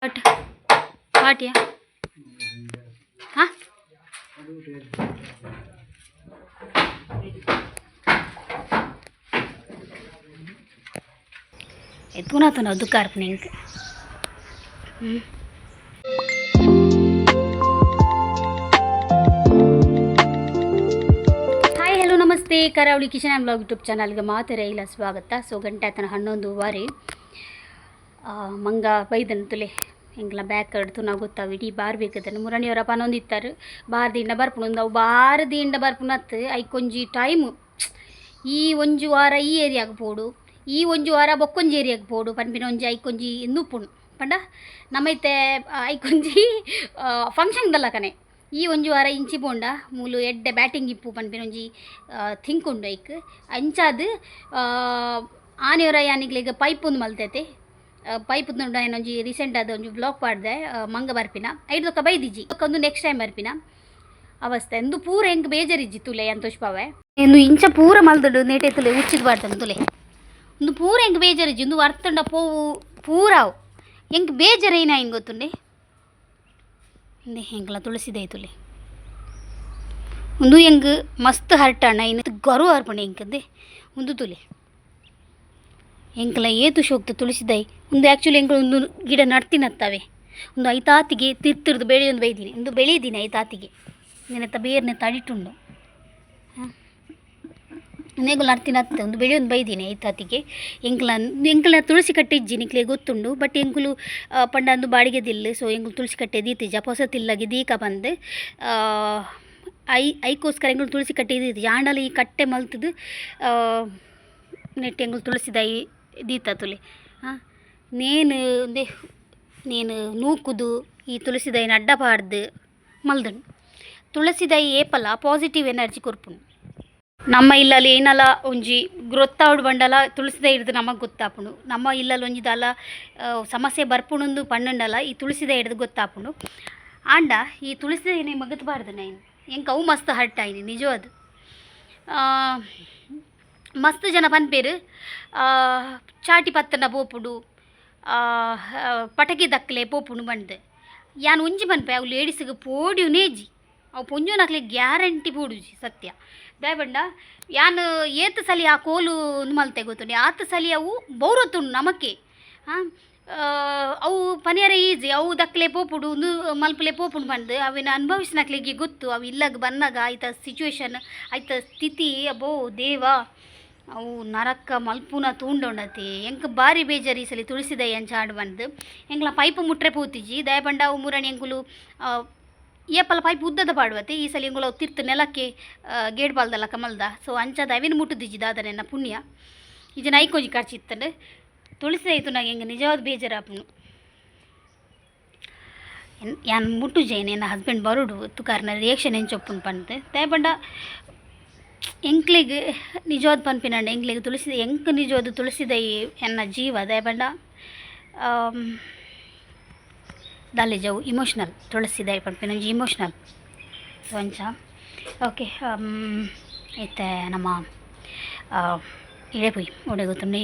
ಹಟ್ ಹಾಟ್ಯಾ ಹಾಂ पुन्हा तुला दुकार पण ಹಾಯ್ ಹಲೋ ನಮಸ್ತೆ ಕರಾವಳಿ ಕಿಚನ್ ಆ್ಯಂಡ್ ಬ್ಲಾಗ್ ಯೂಟ್ಯೂಬ್ ಚಾನಲ್ಗೆ ಮಾತ್ರ ಇಲ್ಲ ಸ್ವಾಗತ. ಸೊ ಗಂಟೆ ಆತನ 11:15 ಮಂಗ ಬೈದನು ಎಂಗ್ಲ ಬ್ಯಾಕ್ ಕಡ್ತು ನಾವು ಗೊತ್ತಾವು ಇಡೀ ಬಾರ್ ಬೇಕದನ್ನು ಮುರಣಿಯವರ ಪನೊಂದಿತ್ತಾರೆ ಬಾರ್ದಿಂದ ಬರ್ಪುಣಂದು ಅವು ಬಾರದಿಂದ ಬರ್ಪುನತ್ತು ಐಕೊಂಜಿ ಟೈಮು ಈ ಒಂಜು ವಾರ ಈ ಏರಿಯಾಗೆ ಪೋಡು ಈ ಒಂಜು ವಾರ ಬೊಕ್ಕೊಂಜಿ ಏರಿಯಾಗೆ ಪೋಡು ಪನ್ಪಿನ ಒಂಜಿ ಐಕೊಂಜಿ ನೂಪುಣು ಪಂಡ ನಮ್ಮೈತೆ ಐಕೊಂಜಿ ಫಂಕ್ಷನ್ದಲ್ಲ ಕನೆ ಈ ಒಂಜು ವಾರ ಇಂಚಿ ಪೋಂಡ ಮೂಲು ಎಡ್ಡೆ ಬ್ಯಾಟಿಂಗ್ ಇಪ್ಪು ಪನ್ಪಿನ ಒಂಜಿ ಥಿಂಕ್ ಉಂಡು ಐಕ್ ಅಂಚಾದು ಆನೆಯವರ ಯಾನಿಗ್ಲಿಗೆ ಪೈಪ್ ಒಂದು ಮಲ್ತೈತೆ ಪೈಪ್ ಉಂಡು ಏನೊಂಜಿ ರೀಸೆಂಟ್ ಆದ ಒಂಜಿ ಬ್ಲಾಗ್ ಪಾಡ್ದೆ ಮಂಗ ಬರ್ಪಿನ ಐದೊಕ್ಕ ಬೈದಿಜ್ಜಿ ಒಂದು ನೆಕ್ಸ್ಟ್ ಟೈಮ್ ಬರ್ಪಿನ ಅವಸ್ಥೆ ಎಂದು ಪೂರ ಹೆಂಗೆ ಬೇಜಾರಿಜ್ಜಿ ತುಲೆ ಅಂತೋಷ್ ಪಾವೆ ಎಂದು ಇಂಚ ಪೂರ ಮಲ್ದಡು ನೇಟೆ ತುಲೆ ಉಚ್ಚಿದ್ ಬಾರ್ತಾನೆ ತುಲೆ ಒಂದು ಪೂರ ಹೆಂಗೆ ಬೇಜಾರಿಜ್ಜಿ ಒಂದು ವರ್ತಂಡ ಪೋವು ಪೂರಾವು ಹೆಂಗೆ ಬೇಜಾರೇನ ಹಿಂಗೆ ಗೊತ್ತುಂಡೆ ಹಿಂದೆ ಹೆಂಗಲ ತುಳಸಿದೈತುಲೆ ಒಂದು ಹೆಂಗೆ ಮಸ್ತ್ ಹರ್ಟಣ್ಣ ಇನ್ನು ಗರು ಅರ್ಪಣೆ ಹೆಂಗಂದೆ ಒಂದು ತುಲೆ ಹೆಂಗಲ ಏತು ಶೋಕ್ತ ತುಳಸಿದಾಯಿ ಒಂದು ಆ್ಯಕ್ಚುಲಿ ಹೆಂಗೆ ಒಂದು ಗಿಡ ನಡ್ತಿನತ್ತವೆ ಒಂದು ಐತಾತಿಗೆ ತಿರ್ತಿರ್ದು ಬೆಳೆ ಒಂದು ಬೈದೀನಿ ಒಂದು ಬೆಳೆದೀನಿ ಐತಾತಿಗೆ ನೆನತ್ತ ಬೇರ್ನೆ ತಡಿಟುಂಡು ನೆಗಲು ನಡ್ತಿನತ್ತೆ ಒಂದು ಬೆಳೆ ಒಂದು ಬೈದೀನಿ ಐತಾತಿಗೆ ಎಂಕಲ ತುಳಸಿ ಕಟ್ಟೆ ಇಜ್ಜಿ ನಿಕ್ಲೆ ಗೊತ್ತುಂಡು ಬಟ್ ಎಂಕುಲು ಪಂಡ ಅಂದು ಬಾಡಿಗೆದಿಲ್ಲ ಸೊ ಎಂಕುಲು ತುಳಸಿ ಕಟ್ಟೆ ದೀತಿಜ ಹೊಸತಿಲ್ಲಾಗಿ ದೀಕ ಬಂದು ಐಕೋಸ್ಕರ ಎಂಕುಲು ತುಳಸಿ ಕಟ್ಟೆ ದೀತಿ ಆಂಡಲ ಈ ಕಟ್ಟೆ ಮಲ್ತದು ನೆಟ್ಟು ಎಂಕುಲು ತುಳಸಿದಾಯಿ ದೀತ ತುಲೆ ನೇನು ನೂಕುದು ಈ ತುಳಸಿದಾಯಿನ ಅಡ್ಡ ಪಾಡ್ದು ಮಲ್ದನು ತುಳಸಿದಾಯಿ ಏಪಲ ಪಾಸಿಟಿವ್ ಎನರ್ಜಿ ಕೊರ್ಪುಂಡು ನಮ್ಮ ಇಲ್ಲಲ್ಲಿ ಏನಲ್ಲ ಒಂಜಿ ಗೊತ್ತಾವಡು ಬಂಡಲ ತುಳಸಿದಾಯಿ ಹಿಡ್ದು ನಮಗೆ ಗೊತ್ತಾಪುಂಡು ನಮ್ಮ ಇಲ್ಲಲ್ಲಿ ಒಂಜಿದಲ್ಲ ಸಮಸ್ಯೆ ಬರ್ಪುಣಂದು ಪಣ್ಣಂಡಲ್ಲ ಈ ತುಳಸಿದಾಯಿ ಹಿಡ್ದು ಗೊತ್ತಾಪುಂಡು ಆಂಡ ಈ ತುಳಸಿದಾಯಿನೇ ಮಗತ್ಬಾರ್ದು ನೈನು ಎಂಕ ಅವು ಮಸ್ತ್ ಹರ್ಟ್ ಆಯ್ನಿ ನಿಜವಾದ ಮಸ್ತ್ ಜನ ಪನ್ಪೇರು ಚಾಟಿ ಪತ್ತನ ಪೋಪುಡು ಪಟಕಿ ದಕ್ಕಲೆ ಪೋಪುಡು ಬಂದೆ ಯಾನು ಒಂಜಿ ಪನ್ಪೆ ಅವು ಲೇಡೀಸಿಗೆ ಪೋಡಿಯು ನೇಜಿ ಅವು ಪೊಂಜೋನಾಕ್ಲೆ ಗ್ಯಾರಂಟಿ ಪೋಡುಜಿ ಸತ್ಯ ದಯಬಂಡ ಯಾನು ಏತು ಸಲಿ ಆ ಕೋಲು ಮಲ್ತೆ ಗೊತ್ತುಂಡು ಆತ ಸಲಿ ಅವು ಬೌರತ್ತುಂಡು ನಮಕ್ಕೆ ಅವು ಪನಿಯರ ಈಜಿ ಅವು ದಕ್ಕಲೆ ಪೋಪುಡು ಒಂದು ಮಲ್ಪಲೆ ಪೋಪುಂಡು ಬಂದು ಅವಿನ ಅನುಭವಿಸಿನಕ್ಲಿಗೆ ಗೊತ್ತು ಅವು ಇಲ್ಲಾಗ ಬಂದಾಗ ಆಯ್ತ ಸಿಚುವೇಶನ್ ಆಯ್ತ ಸ್ಥಿತಿ ಅಬ್ಬೋ ದೇವ ಅವು ನರಕ ಮಲ್ಪುನ ತೂಂಡೊಂಡತಿ ಎಂಕ ಬಾರಿ ಬೇಜಾರಿ ಸಲಿ ತುಳಸಿದಾಯಿ ಅಂಚ ಆಡು ಬಂದು ಎಂಕ್ಲ ಪೈಪ್ ಮುಟ್ರೆ ಪೂತಿಜಿ ದಯಬಂಡ ಅವು ಮೂರನೇ ಎಂಕುಲು ಏಪಲ ಪೈಪ್ ಉದ್ದದ ಪಾಡುವತ್ತೆ ಈ ಸಲ ಎಂಗುಲ ತಿರ್ತು ನೆಲಕ್ಕೆ ಗೇಡ್ ಬಾಲ್ದಲ್ಲ ಕಮಲ್ದ ಸೊ ಅಂಚದ ಅವಿನ ಮುಟ್ಟುದಿಜ್ಜಿದ ಅದನ್ನ ಪುಣ್ಯ ಈಜನ ಐಕೊಂಜಿ ಖರ್ಚಿತ್ತಂಡು ತುಳಸಿದಾಯಿತು ನಂಗೆ ಹೆಂಗೆ ನಿಜವಾದ ಬೇಜಾರಾಪುನು ಯಾನ್ ಮುಟ್ಟುಜೇನೆ ನನ್ನ ಹಸ್ಬೆಂಡ್ ಬರುಡು ತುಕಾರನ ರಿಯಾಕ್ಷನ್ ಎಂಚೊಪ್ಪುನ್ ಪಂತೆ ದಯಬಂಡ ಎಂಕ್ಲಿಗೆ ನಿಜವಾದ ಪನ್ಪಿನಂಡ ಎಂಕ್ಲಿಗೆ ತುಳಸಿದ ಎಂಕ್ ನಿಜವಾದ ತುಳಸಿದಾಯಿ ಎನ್ನ ಜೀವ ದಯಬಂಡ ದಾಲೆ ಜವು ಇಮೋಷ್ನಲ್ ತುಳಸಿದಾಯಿ ಪನ್ಪಿನಂಜಿ ಇಮೋಷ್ನಲ್ ಒಂಚ ಓಕೆ ಇತ್ತೆ ನಮ್ಮ ಇಳೆ ಪುಯ್ ಒಡೆ ಗೊತ್ತುಂಡೆ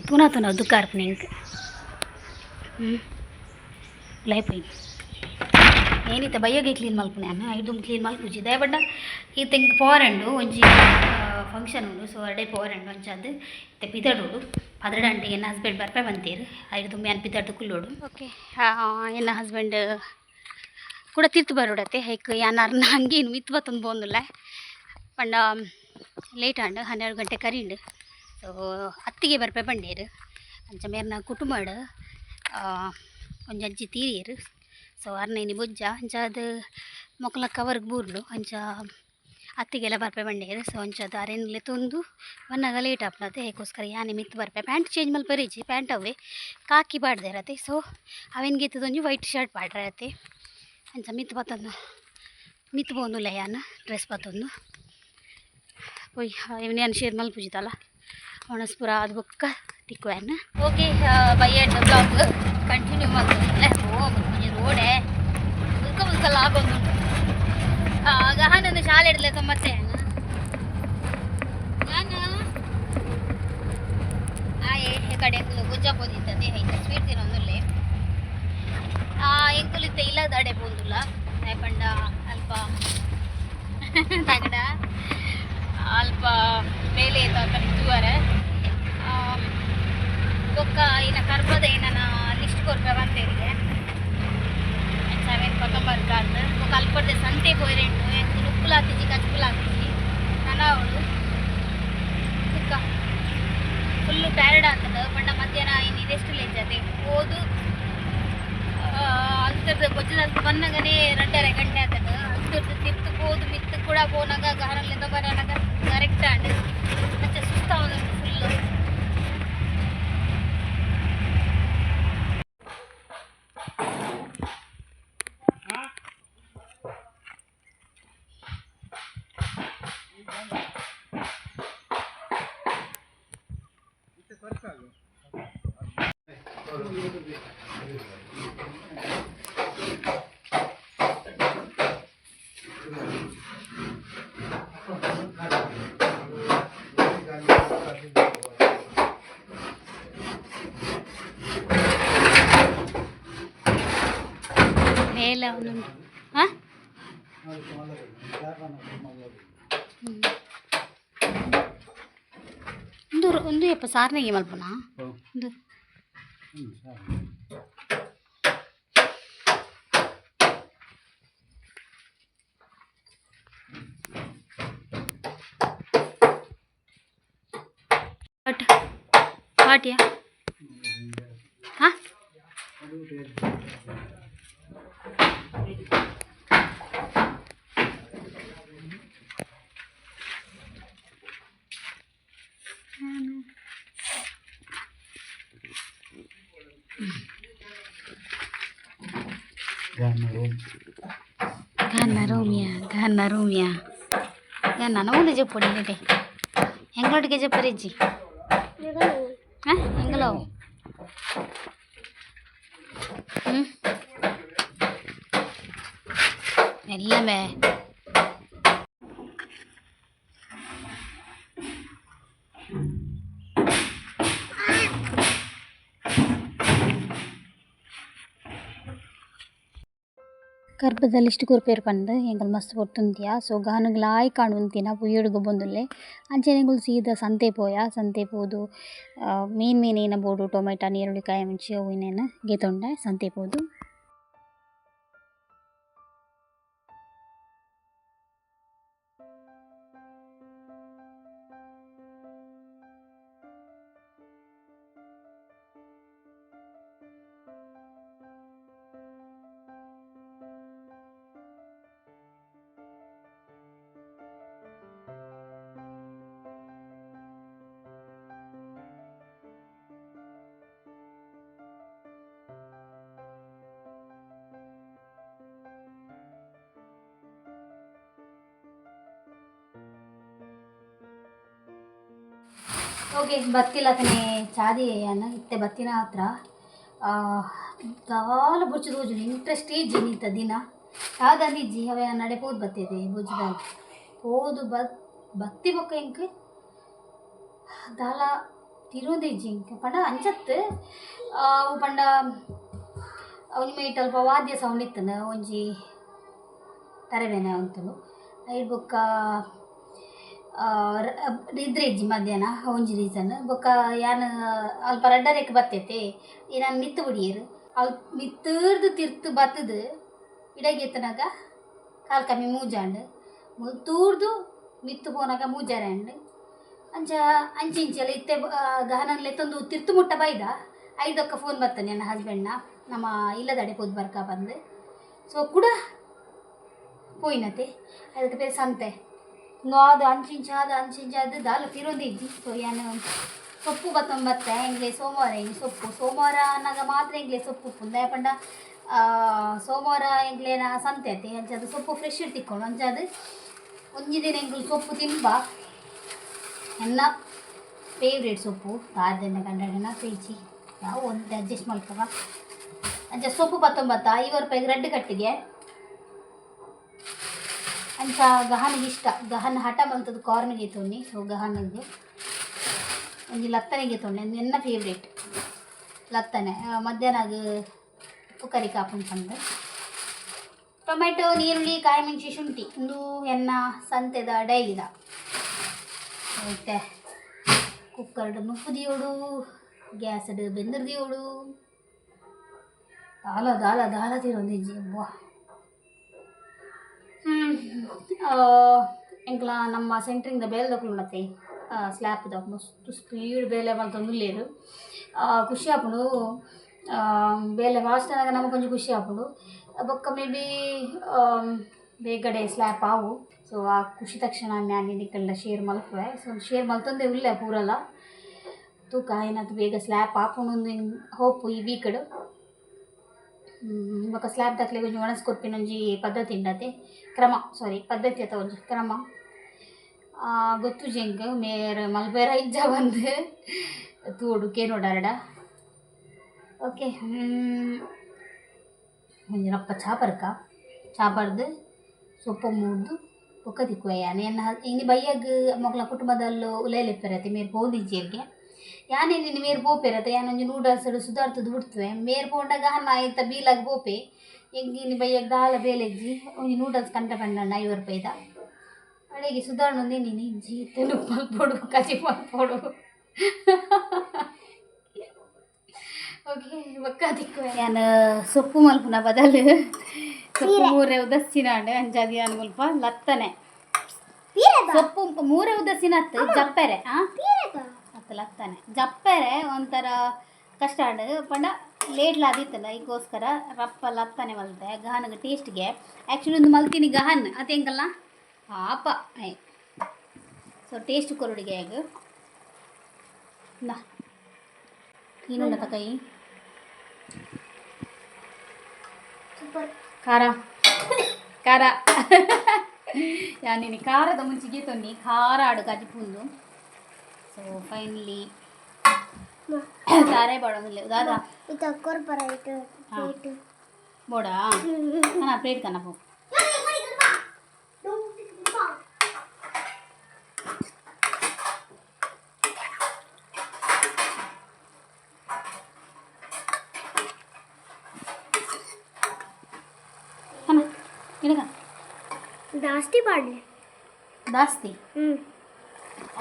ತುನಾ ದುಃಖ ಅರ್ಪಣೆ ಇಂಕ್ ಲೈ ಪುಯ್ ಏನಿತ್ತ ಬಯ್ಯಗೆ ಕ್ಲೀನ್ ಮಲ್ಪುನೆ ಅನ್ನ ಐದು ಕ್ಲೀನ್ ಮಲ್ಪುಜಿ ದಯಬಡ್ಡ ಈತ ಇಂಕ್ ಪೋರಂಡು ಒಂಜಿ ಫಂಕ್ಷನ್ ಉಂಡು ಸೊ ಅಡೆ ಪೋರಂಡು ಒಂಚದ್ದು ಇತ್ತೆ ಪಿತಡೋಡು ಪದಡಂಟೆ ಎನ್ನ ಹಸ್ಬೆಂಡ್ ಬರ್ಪೆ ಬಂತೀರು ಐದು ಮ್ಯಾನ್ ಪಿತಡ್ದು ಕುಲ್ಲೋಡು ಓಕೆ ಎನ್ನ ಹಸ್ಬೆಂಡ್ ಕೂಡ ತಿರ್ತು ಬರೋಡತ್ತೆ ಹೈಕ್ ಯಾನಾರು ಹಂಗೆ ಇನ್ನು ಮಿತ್ ಬತ್ತೊಂದು ಬೋಂದುಲ್ಲ ಪಂಡ ಲೇಟ್ ಆಂಡು 12 ಗಂಟೆ ಕರೀಂಡು ಸೊ ಅತ್ತಿಗೆ ಬರ್ಪೆ ಬಂಡೇರು ಅಂಚ ಮೇರ್ನ ಕುಟುಂಬಡು ಒಂಜಿ ಅಜ್ಜಿ ತೀರಿಯರು ಸೊ ಅರ್ನೈನಿ ಬೊಜ್ಜ ಅಂಚ ಅದು ಮೊಕ್ಕಲ ಕವರ್ಗೆ ಬೂರ್ಲು ಅಂಚ ಅತ್ತಿಗೆಲ್ಲ ಬರ್ಪೆ ಬಂಡೇರು ಸೊ ಅಂಚದ ಅರೆನ್ಲೆ ತಂದು ಬನ್ನಾಗ ಲೇಟ್ ಆಪ್ನತೆ ಹೇಗೋಸ್ಕರ ಯಾನೆ ಮಿತ್ ಬರ್ಪೆ ಪ್ಯಾಂಟ್ ಚೇಂಜ್ ಮಲ್ಪರಿಜಿ ಪ್ಯಾಂಟ್ ಅವೇ ಕಾಕಿ ಪಾಡ್ದೆ ಇರತ್ತೆ ಸೊ ಅವೇನ್ಗೆ ಇತ್ತದೊಂಜಿ ವೈಟ್ ಶರ್ಟ್ ಪಾಡ್ರೆ ಇರತ್ತೆ ಅಂಚ ಮಿತ್ ಬತ್ತೊಂದು ಮಿತ್ ಬೋಂದುಲ್ಲ ಯಾನು ಡ್ರೆಸ್ ಬತ್ತೊಂದು ಒಯ್ ಇವನ್ ಯಾನು ಶೇರ್ ಮಲ್ಪುಜಿತಲ್ಲ ಒಣಸ್ಪುರ ಅದು ಬೊಕ್ಕ ತಿಕ್ಕುವನ್ನ ಓಕೆ ಬೈಯಡ್ ಬ್ಲಾಗ್ ಕಂಟಿನ್ಯೂ ಮಾಡ್ಕೊಂಡೆ ಮುಂಜೆ ರೋಡೆ ಉಲ್ಕಲ್ಲ ಆಗೊಂಡು ಗಹನನ್ನು ಶಾಲೆ ಇಡಲೆ ತೊಂಬತ್ತೆ ನಾನು ಆಯೆ ಕಡೆ ಗುಜ್ಜ ಬೋದಿದ್ದದೆ ಐತೆ ಸ್ವೀಟ್ ತಿನ್ನೊಂದುಲ್ಲೆ ತಗಡ ಅಲ್ಪ ಮೇಲೆ ಇತ್ತುವರ ಬೊಕ್ಕ ಇನ್ನು ಕರ್ಬದ ಏನನ ಲಿಸ್ಟ್ ಕೊರ್ಪೆ ಬಂದೇರಿಗೆ ಸೆವೆನ್ ಪತ್ತೊಂಬತ್ತು ಬೊಕ್ಕ ಅಲ್ಪಡ್ದೆ ಸಂತೆ ಪೋಯ್ರೆಂಟು ಎಂಕು ಉಪ್ಪುಲ ಹಾಕಿಜಿ ಕಚ್ಪುಲ ಹಾಕಿಜಿ ನನ ಅವಳು ಸುಕ್ಕ ಫುಲ್ಲು ಟಯರ್ಡ್ ಆಗ್ತದೆ ಬಣ್ಣ ಮಧ್ಯಾಹ್ನ ಇನ್ನು ಇದೆಷ್ಟು ಲೇಜದೆ ಓದು ಅಲ್ತರ್ದು ಗೊಜ್ಜದ ಬಂದಾಗನೇ 2.5 ಗಂಟೆ ಆಗ್ತದೆ ಅಲ್ತರ್ದು ತಿರ್ತು ಹೋದು ಮಿತ್ತು ಕೂಡ ಹೋನಾಗ ಗಾರಲ್ಲಿಂದ ಬರೋನಾಗ ಕರೆಕ್ಟ್ ಆಂಡ್ ಮತ್ತೆ ಸುಸ್ತಾವದು ಫುಲ್ಲು ಮೇಲೆ ಅವನುಂಟು ಹಾಂ ಒಂದು ಯಪ್ಪ ಸಾರ್ನೆಗೆ ಮಲ್ಪನ ಒಂದು ಪಾಟಿಯಾ ಹಾಂ Gana rumia. Gana na udah jepur ini deh. Enggak udah jepur aja. Hah? Enggak lo? Elah be. ಕರ್ಬದಲ್ಲಿ ಇಷ್ಟು ಕೂರ್ಪೇರು ಪಂಡು ಎಂಗಲ್ ಮಸ್ತ್ ಪೊಟ್ಟುಂತಿಯ ಸೊ ಗಾನಗಳು ಆಯ್ ಕಾಣುಂತಿನ ಪುಯ್ಯಡುಗು ಬಂದುಲ್ಲೆ ಅಂಚೆನೆಗಳು ಸೀದಾ ಸಂತೆ ಪೋಯ ಸಂತೆ ಪೋದು ಮೇನ್ ಏನ ಬೋಡು ಟೊಮೆಟೊ ನೀರುಳ್ಳಿಕಾಯಿ ಮುಂಚೆ ಅವು ಇನ್ನೇನು ಗೆತೊಂಡೆ ಸಂತೆ ಪೋದು ಓಕೆ ಬತ್ತಿಲ್ಲತನೇ ಚಾದಿ ಅನ್ನ ಇತ್ತೆ ಬತ್ತಿನ ಹತ್ರ ದಾಲ ಬುಚ್ಚು ತೋಜು ಇಂಟ್ರೆಸ್ಟ್ ಇಜ್ಜಿ ನಿಂತ ದಿನ ಯಾವ್ದಂದು ಇಜ್ಜಿ ಅವ ನಡೆ ಪೋದು ಬತ್ತಿದೆ ಬುಜ್ಜದಾಗ ಪೋದು ಬತ್ತಿ ಬೊಕ್ಕ ಇಂಕ್ ದಾಲ ತಿರುವುದು ಇಜ್ಜಿ ಇಂಕ್ ಪಂಡ ಅಂಚತ್ತು ಅವು ಪಂಡ ಅವನಿ ಮೈಟ್ ಅಲ್ಪ ವಾದ್ಯ ಸೌಂಡ್ ಇತ್ತನ ಒಂಜಿ ತರಬೇನೆ ಅಂತಲು ಐಡ್ ಬೊಕ್ಕ ನಿದ್ರೆ ಇಜ್ಜಿ ಮಧ್ಯಾಹ್ನ ಒಂಜಿ ರೀಸನ್ ಬೊಕ್ಕ ಯಾನ್ ಅಲ್ಪ ರಡ್ಡರೆಕ್ ಬತ್ತೈತೆ ನಾನು ಮಿತ್ತು ಬಿಡಿಯರು ಅಲ್ಲಿ ಮಿತ್ತರ್ದು ತಿರ್ತು ಬತ್ತದು ಇಡಗೆತ್ತನಾಗ ಕಾಲು ಕಮ್ಮಿ ಮೂಜಾಂಡ್ ತೂರ್ದು ಮಿತ್ತು ಪೋನಾಗ ಮೂಜಾರಂಡ್ ಅಂಚೆಲ್ಲ ಇತ್ತೆ ಗಹನಲ್ಲಿ ಎತ್ತೊಂದು ತಿರ್ತು ಮುಟ್ಟ ಬೈದ ಐದಕ್ಕ ಫೋನ್ ಬರ್ತಾನೆ ನನ್ನ ಹಸ್ಬೆಂಡ್ನ ನಮ್ಮ ಇಲ್ಲದಡೆ ಪೋದು ಬರ್ಕ ಬಂದು ಸೊ ಕೂಡ ಪೋಯಿನತೆ ಅದಕ್ಕೆ ಬೇರೆ ಸಂತೆ ಅದು ಅಂಚಿಂಚಾದ ದಾಲ ತಿರೋದು ಇಜ್ಜಿ ಸೊ ಏನು ಸೊಪ್ಪು ಬತ್ತೊಂಬತ್ತೆ ಎಂಗ್ಲೆ ಸೋಮವಾರ ಹೆಂಗೆ ಸೋಮವಾರ ಅನ್ನಗ ಮಾತ್ರ ಎಂಗ್ಲೆ ಸೊಪ್ಪು ಪುಂದ ಪಂಡ ಸೋಮವಾರ ಎಂಗ್ಲೇನ ಸಂತೆ ಐತೆ ಅಂಚದು ಸೊಪ್ಪು ಫ್ರೆಶ್ ತಿಕ್ಕೊಂಡು ಅಂಚದು ಒಂಜಿ ದಿನ ಎಂಗ್ಲು ಸೊಪ್ಪು ತಿನ್ಬ ಎನ್ನ ಫೇವ್ರೇಟ್ ಸೊಪ್ಪು ತಾರದಿಂದ ಕಂಡನ ಪೇಚಿ ನಾವು ಒಂದು ಅಡ್ಜಸ್ಟ್ ಮಾಡ್ಕವ ಅಂಚ ಸೊಪ್ಪು 50 ರೂಪಾಯಿಗೆ ರೆಡ್ ಕಟ್ಟಿಗೆ ಅಂಚ ಗಹನಿಗೆ ಇಷ್ಟ ಗಹನ ಹಠ ಬಂತದ್ದು ಕಾರ್ನಿಗೆ ತೊಂಡಿ ಸೊ ಗಹನಿಗೆ ಒಂಜಿ ಲತ್ತನೆಗೆ ತೊಂಡೆ ಎನ್ನ ಫೇವ್ರೇಟ್ ಲತ್ತನೆ ಮಧ್ಯಾಹ್ನ ಕುಕ್ಕರಿ ಕಾಪುಂಡು ಟೊಮೆಟೊ ನೀರುಳ್ಳಿ ಕಾಯಿ ಮೆಣಸಿ ಶುಂಠಿ ಒಂದು ಎನ್ನ ಸಂತೆದ ಡೈಲಿದ ಮತ್ತೆ ಕುಕ್ಕರ್ಡ್ ನುಪ್ಪುದಿಯೋಡು ಗ್ಯಾಸ್ಡ್ ಬೆಂದಿರ್ದಿಯೋಡು ದಾಲ ದಾಲ ದಾಲ ತಿರೋಂದಿಜ್ಜಿ ಅಬ್ಬಾ ಎಂಕ್ಲ ನಮ್ಮ ಸೆಂಟ್ರಿಂದ ಬೇಲೆ ತಗೊಳ್ಳತ್ತೆ ಸ್ಲ್ಯಾಬ್ದ ಮಸ್ತ್ ಸ್ಪೀಡ್ ಬೇಲೆ ಮಲ್ತೊಂದುಲ್ಲೇರು ಖುಷಿ ಆಪುಂಡು ಬೇಲೆ ಫಾಸ್ಟ್ ಆದಾಗ ನಮಗೆ ಕೊಂಚ ಖುಷಿ ಆಪುಂಡು ಬೊಕ್ಕ ಮೇ ಬಿ ಬೇಗಡೆ ಸ್ಲ್ಯಾಪ್ ಆವು ಸೊ ಆ ಖುಷಿ ತಕ್ಷಣ ನಾನು ನಿಕ್ಕೆಲ್ಲ ಶೇರ್ ಮಲ್ಪುವೆ ಸೊ ಶೇರ್ ಮಲ್ತೊಂದೇ ಉಳ್ಳೆ ಪೂರಲ್ಲ ತೂಕ ಏನಾದ್ರು ಬೇಗ ಸ್ಲ್ಯಾಪ್ ಆಪುಂಡು ಹೋಪು ಈ ವೀಕಡ್ ಬೊಕ್ಕ ಸ್ಲ್ಯಾಬ್ ದಾಖಲೆ ಒಂಜಿ ಒಣಸ್ಕೊರ್ಪಿನ ಒಂಜಿ ಪದ್ಧತಿ ಉಂಡತೆ ಪದ್ಧತಿ ಅಥವಾ ಒಂಜಿ ಕ್ರಮ ಗೊತ್ತು ಜಂಕ್ ಮೇರ್ ಮಲ್ಬೇರ ಇಜ್ಜ ಬಂದು ತೂಡು ಕೇನೋಡಾರಡ ಓಕೆ ಒಂಜಿ ರಪ್ಪ ಚಾಪರ್ದು ಸೊಪ್ಪು ಮೂಡ್ದು ಬೊಕ್ಕ ತಿಕ್ಕುವೆಯಾನೆ ಇನ್ನು ಬಯ್ಯಾಗ ಮಕ್ಕಳ ಕುಟುಂಬದಲ್ಲೂ ಉಲೇಲೆಪ್ಪೆರತ್ತೆ ಮೇರ್ ಪೋಂದಿಜ್ಜೇರ್ಗೆ ಯಾನೇನು ಮೇರ್ ಪೋಪೆರತ್ತೆ ಯಾನೊಂಜಿ ನೂಡಲ್ಸ್ ಸುಧಾರ್ತದು ಬಿಡ್ತವೆ ಮೇರ್ ಪೋಂಡಾಗ ಹನ್ನ ಆಯ್ತ ಬೀಲಾಗ ಪೋಪೆ ಎಂಗಿನ ಬಯ್ಯಾಗ ದಾಲ ಬೇಲೆಜ್ಜಿ ಒಂಜಿ ನೂಡಲ್ಸ್ ಕಂಟ ಪಂಡ 5 ರೂಪಾಯಿದ ಅಡಿಗೆ ಸುಧಾರಣೆ ನೀನು ಇಜ್ಜಿ ತೆಲುಗು ಮಲ್ಪೋಡು ಕಚಿ ಮಲ್ಪೋಡು ಓಕೆ ಬೊಕ್ಕ ತಿಕ್ಕುವೆ ನಾನು ಸೊಪ್ಪು ಮಲ್ಪುನ ಬದಲು ಸೊಪ್ಪು ಮೂರೇ ಉದಸ್ಸಿನಾಂಡು ಅಂಜಾದಿ ನಾನು ಮುಲ್ಪ ಲತ್ತನೆ ಸೊಪ್ಪು ಮೂರೇ ಉದಸ್ಸಿನ ಹತ್ತು ಜಪ್ಪೆರೆ ಹತ್ತು ಲತ್ತನೆ ಜಪ್ಪೆರೆ ಒಂಥರ ಕಷ್ಟ ಪಂಡ ಲೇಟ್ಲಾದಿತ್ತಲ್ಲ ಈಗೋಸ್ಕರ ರಪ್ಪ ಲತ್ತನೆ ಮಲ್ತೆ ಗಹನಗೆ ಟೇಸ್ಟ್ಗೆ ಆ್ಯಕ್ಚುಲಿ ಒಂದು ಮಲ್ತೀನಿ ಗಹನ್ ಅದೇಂಗಲ್ಲ ಪಾಪ ಐ ಸೊ ಟೇಸ್ಟ್ ಕೊರಡಿಗೆ ಹೇಗ ನಾ ನೀನು ಕೈ ಖಾರ ಖಾರ ಯಾನಿ ಖಾರದ ಮುಂಚಿಗೆ ತೊನ್ನಿ ಖಾರ ಆಡು ಕಜಿಪುಂದು ಸೊ ಫೈನಲಿ ಸಾರೇ ಬಾಡೋದಿಲ್ಲ ದಾದಾ ಬೋಡಾ ನಾ ಪ್ಲೇಟ್ ಕನ್ನ ಪೋ ಜಾಸ್ತಿ ಪಾಡ್ಲಿ ಜಾಸ್ತಿ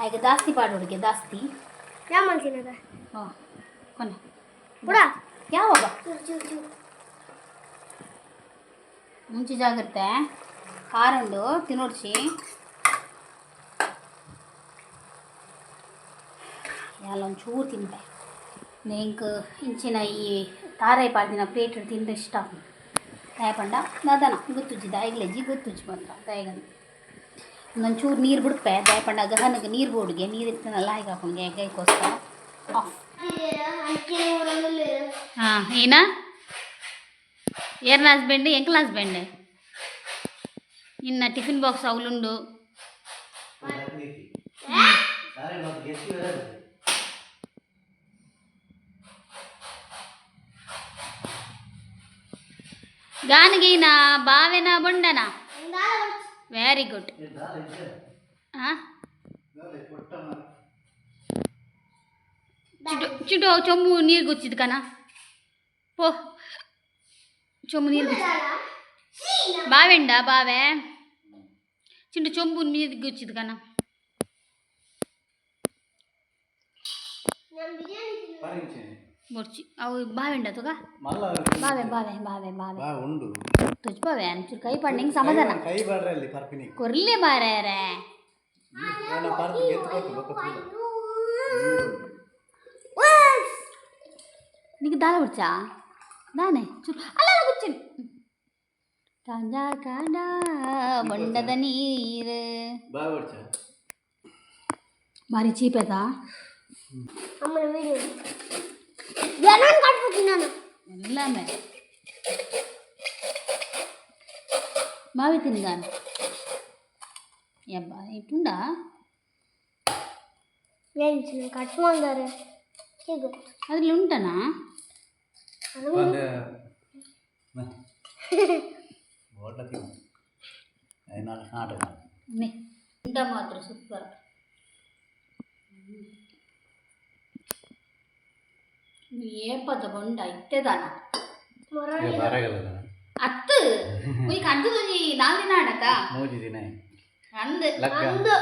ಈಗ ಜಾಸ್ತಿ ಪಾಡೋಡಿಗೆ ಜಾಸ್ತಿ ಯಾವ ಮಾಡ್ತೀನದ ಹಾಂ ಕೊನೆ ಕೂಡ ಯಾವಾಗ ಮುಂಚೆ ಜಾಗ್ರತೆ ಖಾರ ಉಂಡು ತಿನ್ನೋಡ್ಸಿ ಎಲ್ಲ ಒಂಚೂರು ತಿಂತೆ ನೆಂಕ್ ಇಂಚಿನ ಈ ತಾರಾಯಿ ಪಾಡಿನ ಪ್ಲೇಟ್ ತಿಂದ್ರೆ ಇಷ್ಟ ದಯಪಂಡ ಅದನ ಗೊತ್ತುಜ್ಜಿ ದಾಯಿಗ್ಲೆಜ್ಜಿ ಗೊತ್ತುಜ್ಜಿ ಮಾತ್ರ ದಯಗಂದು ಒಂದೊಂಚೂರು ನೀರು ಬಿಡ್ಪೆ ದಯಪಂಡ ಗಹನಗೆ ನೀರು ಬೋಡಿಗೆ ನೀರು ಇರ್ತನಲ್ಲ ಹಾಗೆ ಹಾಕೊಂಡೆ ಗೈಗೋಸ್ಕರ ಆಫ್ ಹಾಂ ಏನ ಏರ್ನ ಹಸ್ಬೆಂಡ್ ಎಂಕ್ಲ ಹಸ್ಬೆಂಡ್ ಇನ್ನು ಟಿಫಿನ್ ಬಾಕ್ಸ್ ಅವಳುಂಡು ಗಾನಗೀನ ಬಾವೆನ ಬೊಂಡನ ವೆರಿ ಗುಡ್ ಹಾಂ ಚಿಟು ಚೊಂಬು ನೀರು ಗೊಚ್ಚಿದ್ ಕನ ಪೋ ಚೊಂಬು ನೀರು ಬಾವೆಂಡ ಬಾವೆ ಚಿಂಟು ಚೊಂಬು ನೀರು ಗೊಚ್ಚಿದ್ ಕನ ಬರ್ಚಿ ಅವು ಬಾವೆಂಡ ತುಗ ಬಾವೆ ಬಾವೆ ಬಾವೆ ಬಾವೆ ಉಂಡು ತುಜ್ ಬಾವೆ ಅಂಚೂರು ಕೈ ಪಡ್ನಿಂಗ್ ಸಮಾಧಾನ ಕೈ ಬಾಡ್ರಲ್ಲಿ ಪರ್ಪಿನಿ ಕೊರ್ಲಿ ಬಾರ್ಯಾರೆ ಪರ್ಪಿ ಎತ್ಕೊಟ್ಟು ಬೊಕ್ಕ నీకు దాల వచ్చా దానే చూ అలా కూర్చొని కాంజా కాండా బొండద నీరు బాగా వచ్చా మరి చీపేదా అమ్మన వీడియో జనం కట్టుకున్నాను ಎಲ್ಲಾಮೆ మావి తినగాను యబ్బా ఇటుండా నేను కట్టుకుందారు సిగ్గు అదిలో ఉంటానా ఉంటా మాత్రం సూపర్ ఏ పద బొండ ఇట్టేదానా ಅತ್ತು ಒಂಜಿ ಕಂತದೊಂಜಿ 4 ದಿನ ಆಡತ್ತ ಮೂಜಿ ದಿನ ಅಂದ್ ಲಗ್ಗ ಒಂದು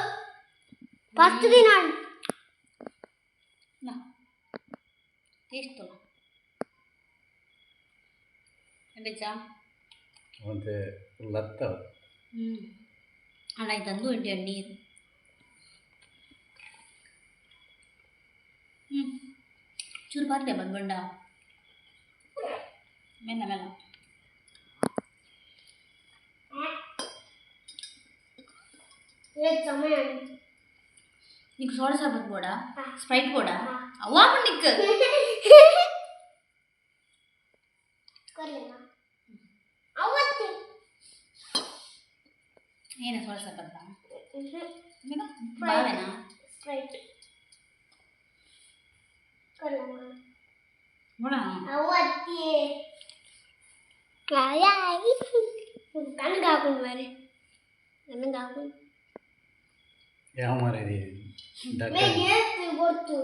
10 ದಿನ ಟೇಸ್ಟ್ ಎಂಬೆಚ್ಚ ಮತ್ತೆ ಲತ್ತ ಅಣ್ಣ ತಂದು ಇಂಡಿ ನೀರು ಚೂರು ಬರ್ತೆ ಬಂದ್ಬಂಡ ಮೆಲ್ಲ ಮೆಲ್ಲ ಸಮಯ నీకు సోడా సర్బత్ కూడా స్ప్రైట్ కూడా అవ్వా నీకు ఏనా సోడా సర్బత్ బావేనా ಸ್ಪ್ರೈಟ್ కూడా ಅವತ್ತಿ ಕಣ್ಗೆ ಹಾಕೊಂಡು ಮಾರಿ ನನಗೆ ಹಾಕೊಂಡು ಯಾವ ಮಾರಿದಿ ಗೊತ್ತು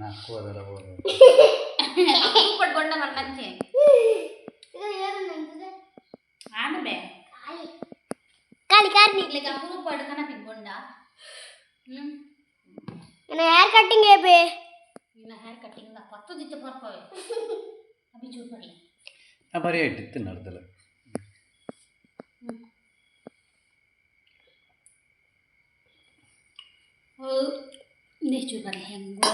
ನಾಲ್ಕು ಅದರ ಹೋದ ಪಡ್ಕೊಂಡ ಮರ್ನಂಚೆ ಇದು ಏನು ನಂತದೆ ಆನಬೆ ಕಾಲಿ ಕಾರ್ನಿ ಇಲ್ಲಿಗೆ ಅಪೂರ್ವ ಪಡ್ಕನ ತಿನ್ಕೊಂಡ ನನ್ನ ಹೇರ್ ಕಟ್ಟಿಂಗ್ ಏಪೆ ನಿನ್ನ ಹೇರ್ ಕಟ್ಟಿಂಗ್ 10 ದಿನ ಬರ್ಪವೆ ಅಭಿ ಚೂರು ಬರಲಿ ಬರೀ ಇಟ್ಟಿತ್ತು ನಡ್ದಲ್ಲ ಇನ್ನೆಷ್ಟು ಚೂರು ಬರಲಿ ಹೆಂಗೋ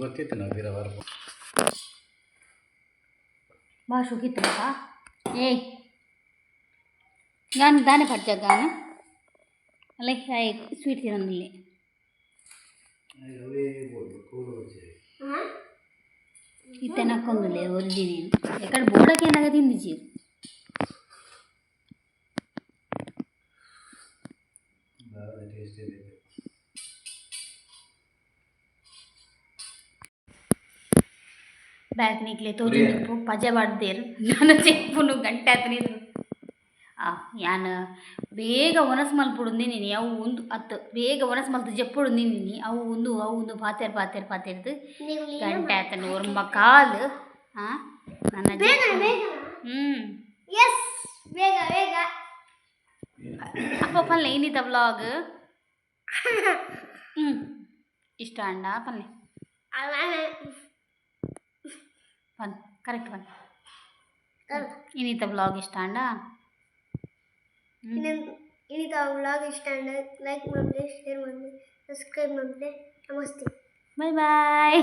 ಗೊತ್ತಿತ್ತು ನಡ್ದಿರ ಬರ್ಬೋ ಭಾಳ ಶುಕಿತ್ತು ಬಾ ಏಯ್ ನಾನು ದಾನೆ ಪಡ್ಜಾಗಾನ ಅಲ್ಲ ಸ್ವೀಟ್ ತಿನ್ನೋದಿಲ್ಲ ಇತ್ತೆ ನಕ್ಕೊಂದಿಲ್ಲ ಒರಿಜಿನಿ ಎಕಡೆ ಬೋಡಕ್ಕೆ ಏನಾಗ ತಿಂದಿಜಿ ಬ್ಯಾಗ್ ನಿಕ್ಲೆ ತೋಜು ಪಜೆ ಬಾಡ್ದೇರು ನಾನು ಚೆಪ್ಪುನು ಗಂಟೆ ಆತನಿದ್ರು ಯಾನು ಬೇಗ ಒನಸ್ ಮಲ್ಪುಡುಂದಿ ನೀನು ಅವು ಒಂದು ಅತ್ತು ಬೇಗ ಒನಸ್ ಮಲ್ತು ಜಪ್ಪುಡುಂದಿ ನೀನು ಅವು ಒಂದು ಪಾತೆರ್ದು ಗಂಟೆ ಆತನು ಒರ್ಮ ಕಾಲು ಹಾಂ ನನ್ನ ಎಸ್ ಬೇಗ ಬೇಗ ಅಪ್ಪ ಪಲ್ಲೆ ಇನ್ನಿತ ವ್ಲಾಗ್ ಇಷ್ಟ ಅಂಡ ಪಲ್ಲೆ ಪನ್ ಕರೆಕ್ಟ್ ಪನ್ ಇನ್ನಿತ ವ್ಲಾಗ್ ಇಷ್ಟ ಅಂಡ ಇನ್ನಿತ ವ್ಲಾಗ್ ಇಷ್ಟ ಅಂಡ ಲೈಕ್ ಮಾಡಿದೆ ಶೇರ್ ಮಾಡಿದೆ ಸಬ್ಸ್ಕ್ರೈಬ್ ಮಾಡಿದೆ ನಮಸ್ತೆ ಬಾಯ್ ಬಾಯ್